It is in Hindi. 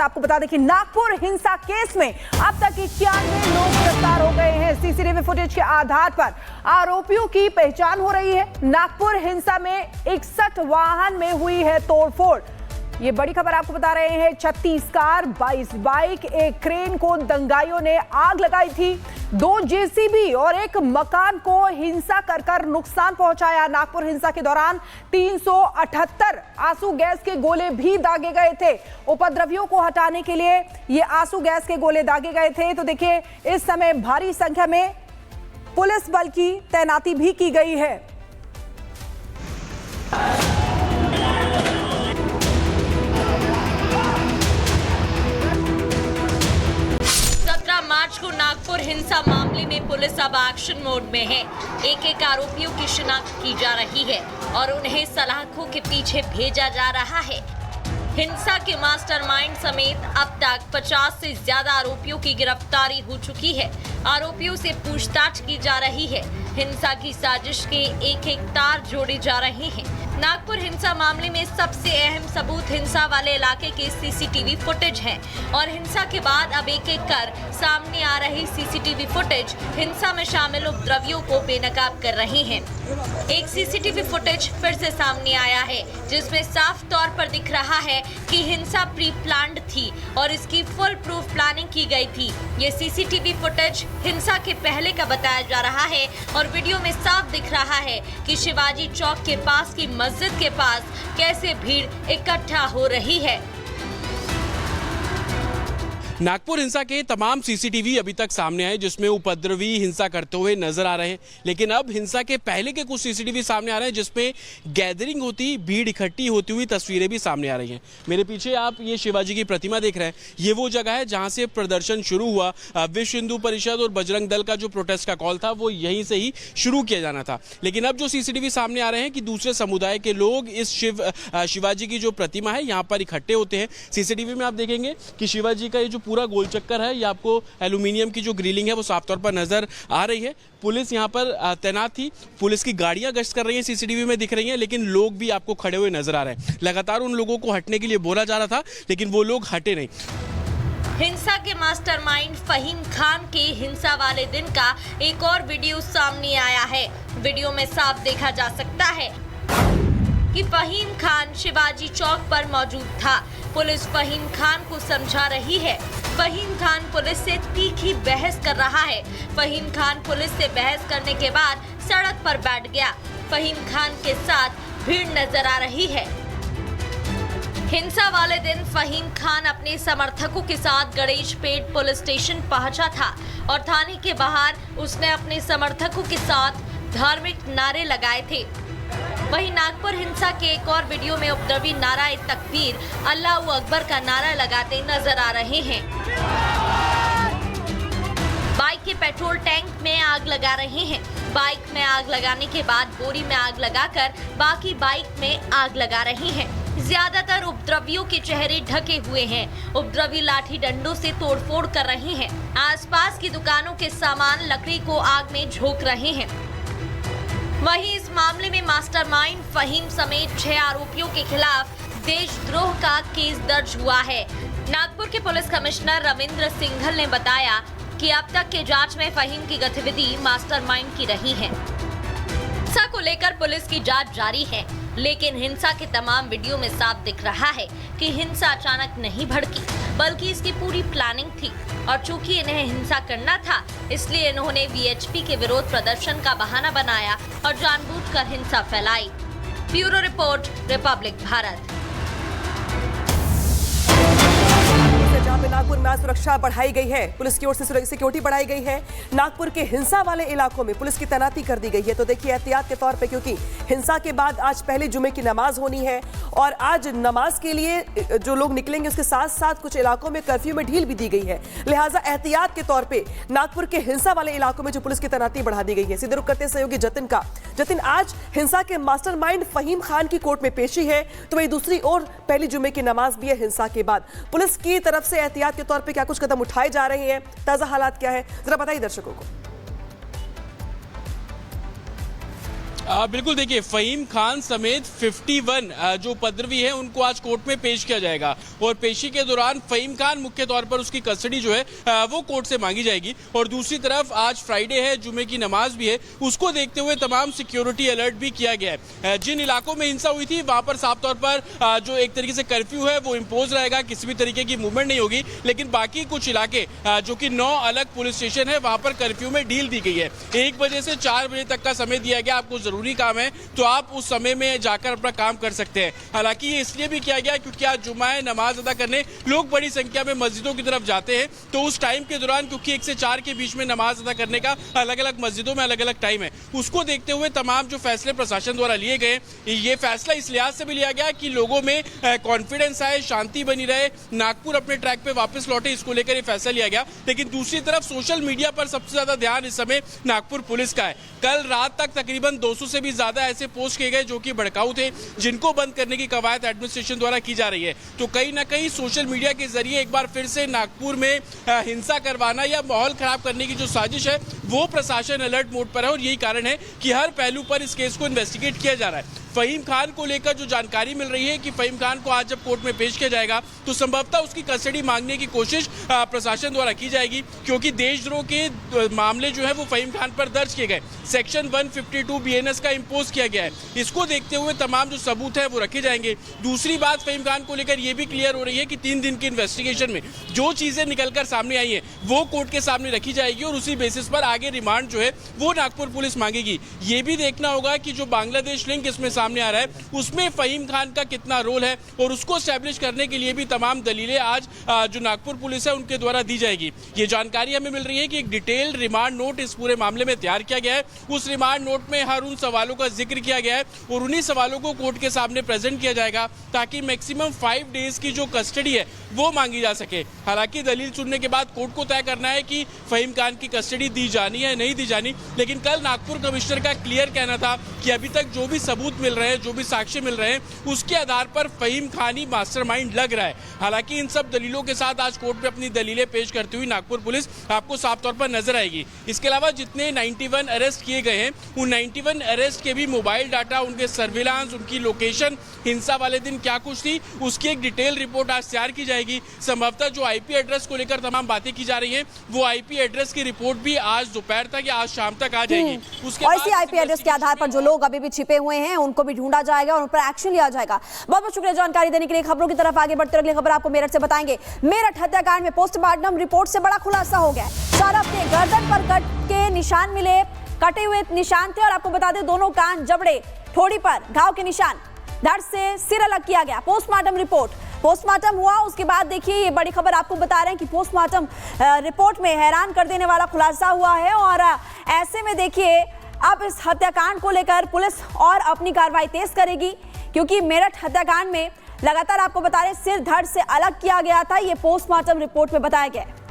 आपको बता दें कि नागपुर हिंसा केस में अब तक 91 लोग गिरफ्तार हो गए हैं। सीसीटीवी फुटेज के आधार पर आरोपियों की पहचान हो रही है। नागपुर हिंसा में 61 वाहन में हुई है तोड़फोड़। ये बड़ी खबर आपको बता रहे हैं। 36 कार, 22 बाइक, एक क्रेन को दंगाइयों ने आग लगाई थी। 2 जेसीबी और एक मकान को हिंसा कर नुकसान पहुंचाया। नागपुर हिंसा के दौरान 378 आंसू गैस के गोले भी दागे गए थे। उपद्रवियों को हटाने के लिए ये आंसू गैस के गोले दागे गए थे। तो देखिए, इस समय भारी संख्या में पुलिस बल की तैनाती भी की गई है। 17 मार्च को नागपुर हिंसा मामले में पुलिस अब एक्शन मोड में है। एक आरोपियों की शिनाख्त की जा रही है और उन्हें सलाखों के पीछे भेजा जा रहा है। हिंसा के मास्टरमाइंड समेत अब तक 50 से ज्यादा आरोपियों की गिरफ्तारी हो चुकी है। आरोपियों से पूछताछ की जा रही है। हिंसा की साजिश के एक तार जोड़े जा रहे हैं। नागपुर हिंसा मामले में सबसे अहम सबूत हिंसा वाले इलाके के सीसीटीवी फुटेज हैं और हिंसा के बाद अब एक कर सामने आ रही सीसीटीवी फुटेज हिंसा में शामिल उपद्रवियों को बेनकाब कर रही हैं। एक सीसीटीवी फुटेज फिर से सामने आया है जिसमें साफ तौर पर दिख रहा है कि हिंसा प्री प्लान्ड थी और इसकी फुल प्रूफ प्लानिंग की गई थी। ये सीसीटीवी फुटेज हिंसा के पहले का बताया जा रहा है और वीडियो में साफ दिख रहा है कि शिवाजी चौक के पास की मस्जिद के पास कैसे भीड़ इकट्ठा हो रही है। नागपुर हिंसा के तमाम सीसीटीवी अभी तक सामने आए जिसमें उपद्रवी हिंसा करते हुए नजर आ रहे हैं, लेकिन अब हिंसा के पहले के कुछ सीसीटीवी सामने आ रहे हैं जिसमें गैदरिंग होती, भीड़ इकट्ठी होती हुई तस्वीरें भी सामने आ रही हैं। मेरे पीछे आप ये शिवाजी की प्रतिमा देख रहे हैं। ये वो जगह है जहां से प्रदर्शन शुरू हुआ। विश्व हिंदू परिषद और बजरंग दल का जो प्रोटेस्ट का कॉल था वो यहीं से ही शुरू किया जाना था, लेकिन अब जो सीसीटीवी सामने आ रहे हैं कि दूसरे समुदाय के लोग इस शिवाजी की जो प्रतिमा है यहाँ पर इकट्ठे होते हैं। सीसीटीवी में आप देखेंगे कि शिवाजी का ये जो पूरा गोल चक्कर है, ये आपको एल्यूमिनियम की जो ग्रिलिंग है वो साफ तौर पर नजर आ रही है। पुलिस यहाँ पर तैनात थी, पुलिस की गाड़ियां गश्त कर रही हैं, सीसीटीवी में दिख रही हैं, लेकिन लोग भी आपको खड़े हुए नजर आ रहे हैं। लगातार उन लोगों को हटने के लिए बोला जा रहा था, लेकिन वो लोग हटे नहीं। हिंसा के मास्टरमाइंड फहीम खान के हिंसा वाले दिन का एक और वीडियो सामने आया है। वीडियो में साफ देखा जा सकता है कि फहीम खान शिवाजी चौक पर मौजूद था। पुलिस फहीम खान को समझा रही है। फहीम खान पुलिस से तीखी बहस कर रहा है। फहीम खान पुलिस से बहस करने के बाद सड़क पर बैठ गया। फहीम खान के साथ भीड़ नजर आ रही है। हिंसा वाले दिन फहीम खान अपने समर्थकों के साथ गणेशपेट पुलिस स्टेशन पहुंचा था और थाने के बाहर उसने अपने समर्थकों के साथ धार्मिक नारे लगाए थे। वहीं नागपुर हिंसा के एक और वीडियो में उपद्रवी नारा तकबीर, अल्लाहू अकबर का नारा लगाते नजर आ रहे हैं। बाइक के पेट्रोल टैंक में आग लगा रहे हैं। बाइक में आग लगाने के बाद बोरी में आग लगाकर बाकी बाइक में आग लगा रहे हैं। ज्यादातर उपद्रवियों के चेहरे ढके हुए हैं। उपद्रवी लाठी डंडों से तोड़फोड़ कर रहे हैं। आसपास की दुकानों के सामान, लकड़ी को आग में झोंक रहे हैं। वहीं इस मामले में मास्टरमाइंड फहीम समेत 6 आरोपियों के खिलाफ देशद्रोह का केस दर्ज हुआ है। नागपुर के पुलिस कमिश्नर रविंद्र सिंघल ने बताया कि अब तक के जांच में फहीम की गतिविधि मास्टरमाइंड की रही है। हिंसा को लेकर पुलिस की जांच जारी है, लेकिन हिंसा के तमाम वीडियो में साफ दिख रहा है कि हिंसा अचानक नहीं भड़की, बल्कि इसकी पूरी प्लानिंग थी और चूंकि इन्हें हिंसा करना था, इसलिए इन्होंने वीएचपी के विरोध प्रदर्शन का बहाना बनाया और जानबूझकर हिंसा फैलाई। Bureau report, Republic Bharat. जहां पे नागपुर में सुरक्षा बढ़ाई गई है, पुलिस की ओर से सिक्योरिटी बढ़ाई गई है। नागपुर के हिंसा वाले इलाकों में पुलिस की तैनाती कर दी गई है। तो देखिए, एहतियात के तौर पे, क्योंकि हिंसा के बाद आज पहले जुमे की नमाज होनी है और आज नमाज के लिए जो लोग निकलेंगे उसके साथ साथ कुछ इलाकों में कर्फ्यू में ढील भी दी गई है। लिहाजा एहतियात के तौर पे नागपुर के हिंसा वाले इलाकों में जो पुलिस की तैनाती बढ़ा दी गई है। सीधे रुख करते सहयोगी जतिन का। जतिन, आज हिंसा के मास्टरमाइंड फहीम खान की कोर्ट में पेशी है, तो वही दूसरी ओर पहली जुमे की नमाज भी है। हिंसा के बाद पुलिस की तरफ से एहतियात के तौर पे क्या कुछ कदम उठाए जा रहे हैं? ताजा हालात क्या है, जरा बताइए दर्शकों को। बिल्कुल, देखिए फ़हीम खान समेत 51 जो उपद्रवी है उनको आज कोर्ट में पेश किया जाएगा और पेशी के दौरान फ़हीम खान मुख्य तौर पर उसकी कस्टडी जो है वो कोर्ट से मांगी जाएगी। और दूसरी तरफ आज फ्राइडे है, जुमे की नमाज भी है, उसको देखते हुए तमाम सिक्योरिटी अलर्ट भी किया गया है। जिन इलाकों में हिंसा हुई थी वहां पर साफ तौर पर जो एक तरीके से कर्फ्यू है वो इम्पोज रहेगा, किसी भी तरीके की मूवमेंट नहीं होगी। लेकिन बाकी कुछ इलाके जो कि 9 अलग पुलिस स्टेशन है वहां पर कर्फ्यू में ढील दी गई है। 1 बजे से 4 बजे तक का समय दिया गया। आपको जरूरी काम है तो आप उस समय में जाकर अपना काम कर सकते हैं। हालांकि ये इसलिए भी किया गया क्योंकि आज जुमा है, नमाज अदा करने लोग बड़ी संख्या में मस्जिदों की तरफ जाते हैं। तो उस टाइम के दौरान, क्योंकि 1 से 4 के बीच में नमाज अदा करने का अलग अलग मस्जिदों में अलग अलग टाइम है, उसको देखते हुए तमाम जो फैसले प्रशासन द्वारा लिए गए, ये फैसला इस लिहाज से भी लिया गया कि लोगों में कॉन्फिडेंस आए, शांति बनी रहे, नागपुर अपने ट्रैक पे वापस लौटे, इसको लेकर ये फैसला लिया गया। लेकिन दूसरी तरफ सोशल मीडिया पर सबसे ज्यादा ध्यान इस समय नागपुर पुलिस का है। कल रात तक तकरीबन 200 से भी ज्यादा ऐसे पोस्ट किए गए जो कि भड़काऊ थे, जिनको बंद करने की कवायद एडमिनिस्ट्रेशन द्वारा की जा रही है। तो कहीं ना कहीं सोशल मीडिया के जरिए एक बार फिर से नागपुर में हिंसा करवाना या माहौल खराब करने की जो साजिश है वो प्रशासन अलर्ट मोड पर है। और यही कारण है कि हर पहलू पर इस केस को इन्वेस्टिगेट किया जा रहा है। फ़हीम खान को लेकर जो जानकारी मिल रही है कि फ़हीम खान को आज जब कोर्ट में पेश किया जाएगा तो संभवतः उसकी कस्टडी मांगने की कोशिश प्रशासन द्वारा की जाएगी, क्योंकि देशद्रोह के मामले जो है वो फ़हीम खान पर दर्ज किए गए, सेक्शन 152 BNS का इम्पोज किया गया है। इसको देखते हुए तमाम जो सबूत है वो रखे जाएंगे। दूसरी बात फ़हीम खान को लेकर ये भी क्लियर हो रही है कि 3 दिन की इन्वेस्टिगेशन में जो चीजें निकलकर सामने आई है वो कोर्ट के सामने रखी जाएगी और उसी बेसिस पर आगे रिमांड जो है वो नागपुर पुलिस मांगेगी। ये भी देखना होगा कि जो बांग्लादेश लिंक इसमें सामने आ रहा है उसमें फ़हीम खान का कितना रोल है और उसको एस्टैब्लिश करने के लिए भी तमाम दलीलें आज जो नागपुर पुलिस है उनके द्वारा दी जाएगी। ये जानकारी हमें मिल रही है कि एक डिटेल्ड रिमांड नोट इस पूरे मामले में तैयार किया गया है। उस रिमांड नोट में हर उन सवालों का जिक्र किया गया है और उन्हीं सवालों को कोर्ट के सामने प्रेजेंट किया जाएगा ताकि मैक्सिमम 5 डेज की जो कस्टडी है वो मांगी जा सके। हालांकि दलील सुनने के बाद कोर्ट को तय करना है कि फ़हीम खान की कस्टडी दी जानी है नहीं दी जानी। लेकिन कल नागपुर कमिश्नर का क्लियर कहना था कि अभी तक जो भी सबूत मिल रहे हैं, जो भी साक्ष्य मिल रहे हैं, उसके आधार पर फ़हीम खान ही मास्टरमाइंड लग रहा है। हालांकि इन सब दलीलों के साथ आज कोर्ट में अपनी दलीलें पेश करती हुई नागपुर पुलिस आपको साफ तौर पर नजर आएगी। इसके अलावा जितने 91 अरेस्ट किए गए हैं उन 91 अरेस्ट के भी मोबाइल डाटा, उनके सर्विलांस, उनकी लोकेशन, हिंसा वाले दिन क्या कुछ थी, उसकी एक डिटेल रिपोर्ट आज तैयार की जाएगी। संभवतः जो IP एड्रेस को लेकर तमाम बातें की जा रही हैं वो IP एड्रेस की रिपोर्ट भी आज दोपहर तक या आज शाम तक आ जाएगी। उसके और इसी IP एड्रेस के आधार पर जो लोग अभी भी छिपे हुए हैं उनको भी ढूंढा जाएगा और उन पर एक्शन लिया जाएगा। बहुत बहुत शुक्रिया जानकारी देने के लिए। खबरों की तरफ आगे बढ़ते, अगली खबर आपको मेरठ से बताएंगे। मेरठ हत्याकांड में पोस्टमार्टम रिपोर्ट से बड़ा खुलासा हो गया। सौरभ के गर्दन पर कट के निशान मिले, कटे हुए निशान थे और आपको बता दें दोनों कान, जबड़े, ठोड़ी पर घाव के निशान, धड़ से सिर अलग किया गया। पोस्टमार्टम रिपोर्ट पोस्टमार्टम हुआ, उसके बाद देखिए ये बड़ी खबर आपको बता रहे हैं कि पोस्टमार्टम रिपोर्ट में हैरान कर देने वाला खुलासा हुआ है। और ऐसे में देखिए अब इस हत्याकांड को लेकर पुलिस और अपनी कार्रवाई तेज करेगी, क्योंकि मेरठ हत्याकांड में लगातार आपको बता रहे सिर धड़ से अलग किया गया था, ये पोस्टमार्टम रिपोर्ट में बताया गया है।